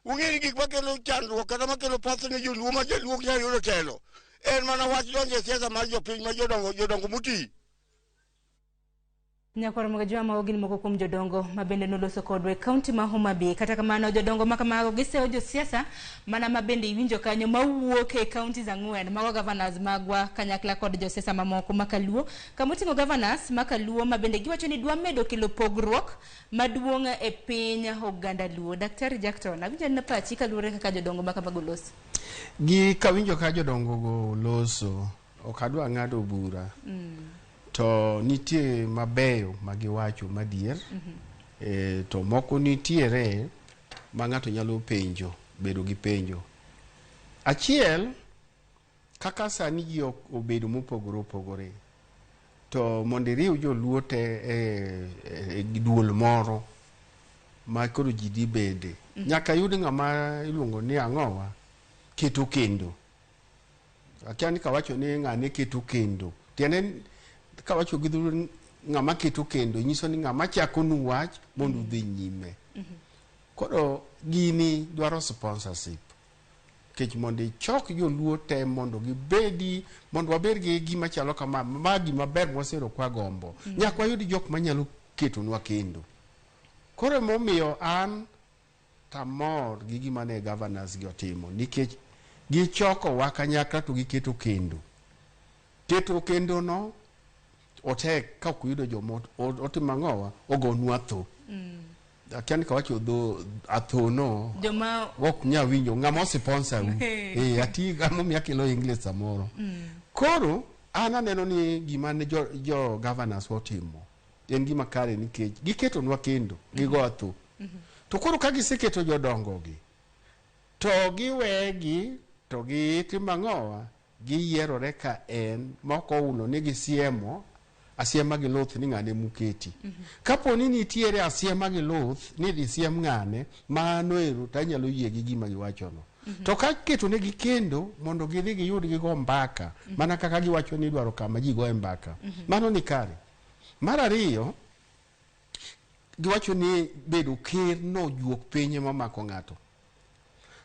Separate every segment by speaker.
Speaker 1: ung'eni gik makelo chandruok kata makelo path ne joluo ma joluo ok nyal yudo telo en mana wach donjo e siasa mar jopiny ma jodongo muti.
Speaker 2: Nyakoro mga ma ogin moko kuom jodongo mabende noloso kodwa e kaunti ma Homa Bay. Kata kamano jodongo ma kamago gisewo josiasa mana mabende iwinjo kanyo mawuok e kaunti ang'wen mago governors magwa kanyakla kod josiasa mamoko makaluo kamoting'o governors makaluo mabende giwacho ni dwa medo kelo pogruok maduong' e piny oganda luo. Daktari Jackton, awinjo na pachi kaluwore kaka jodongo ma kamago loso.
Speaker 3: Gi kawinjo ka jodongo go loso ok adwa ng'ado bura. To nitie mabeyo magiwacho madier. To moko nitiere ma ng'ato nyalo penjo, bedo gi penjo. Achiel, kaka sani ji obedo mopogore opogore. To mondo iriw joluo te e duol moro ma koro ji di bende. Nyaka yud ng'ama iluongo ni ang'owa keto kendo. Akia ni kawacho ni ng'ane keto kendo. Tiene kawacho gi dhulu ng'ama keto kendo nyiso ni ng'ama chako nu wach mondo dhi nyime. Koro gini dwaro sponsorship. Kech mondo chok joluo te mondo gibedi mondo wabed gi gima chalo kama ma gima ber mwasero kwa gombo. Nyaka wayud jok manyalo keto nwa kendo. Koro momiyo an tamor gi gima ne governors gi otimo nikech gichoko wa kanyakla to giketo kendo. Keto kendo no otek ka kuyudo jomo otimo ang'owa ogonwa tho. Akiani kawacho dho atho no
Speaker 2: joma
Speaker 3: ok nya winjo ng'ama sponsor ati gamo miakelo English samoro. Koro an aneno ni gima ne jo governors otimo en gima kare nikech giketo nwa kendo gigo atho. To koro ka giseketo jodongo gi to giwegi to gitimo ang'owa giyierore ka en moko uno ni gisiemo asiema gi loth ni ng'ane muketi. Kapo ni nitiere asiema gi loth ni di siem ng'ane mano ero tanyalo yie gi gima giwacho no. To ka keto ne gi kendo mondo gidhi giyud gigo mbaka mana kaka giwacho ni dwaro kama ji go mbaka. Mano ni kare. Mar ariyo giwacho ni bedo ker no juok piny mamako ng'ato.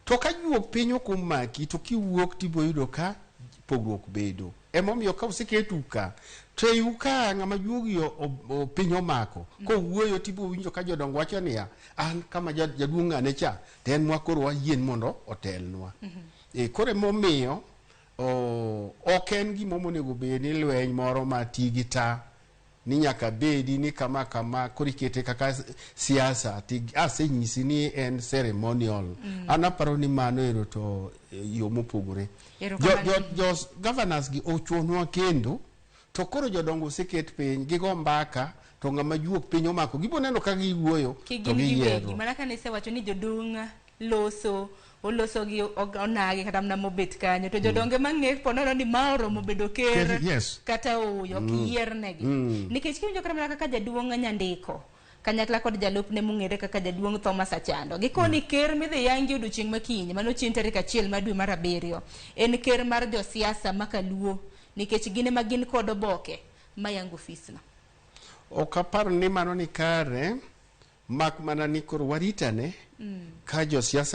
Speaker 3: To ka juok piny okumaki to kiwuok tibo yudo ka pogruok bedo. Emomiyo ka usiketu ka to yuka ng'ama juogi piny omako ko wuoyo tibo winjo ka jodongo wacho niya an kama jaduong' ng'ane cha to en mwakoro wayien mondo otelnwa. Kore momiyo ok en gima onego bed ni lweny moro matigi ta ni nyaka bedi ni kama koro ikete kaka siasa asenyisi ni en ceremonial. Anaparo ni mano ero to yo mopogore. Jo governors gi ochunwa kendo to koro jodongo seket piny gigo mbaka to ng'ama juok piny omako gibo neno ka giwuoyo to giyiero.
Speaker 2: Mana ka nise wacho ni jodong oloso gi onagi kata mna mobet kanyo to jodonge mang'e ponono ni maoro mobedo ker kata oyo kiyiernegi. Nikech kiwinjo kata mana kaka jaduong' Nyandiko kanyakla kod jalupne mung'ere kaka jaduong' Thomas Achando gikoni ker midhi yangi odiochieng' makiny mano chieng' tarik 1 dwe mar 7 en ker mar josiasa makaluo nikech gine ma gin kod oboke mayango ofisno.
Speaker 3: Ok aparo ni mano ni kare mak mana ni koro waritane ka josiasa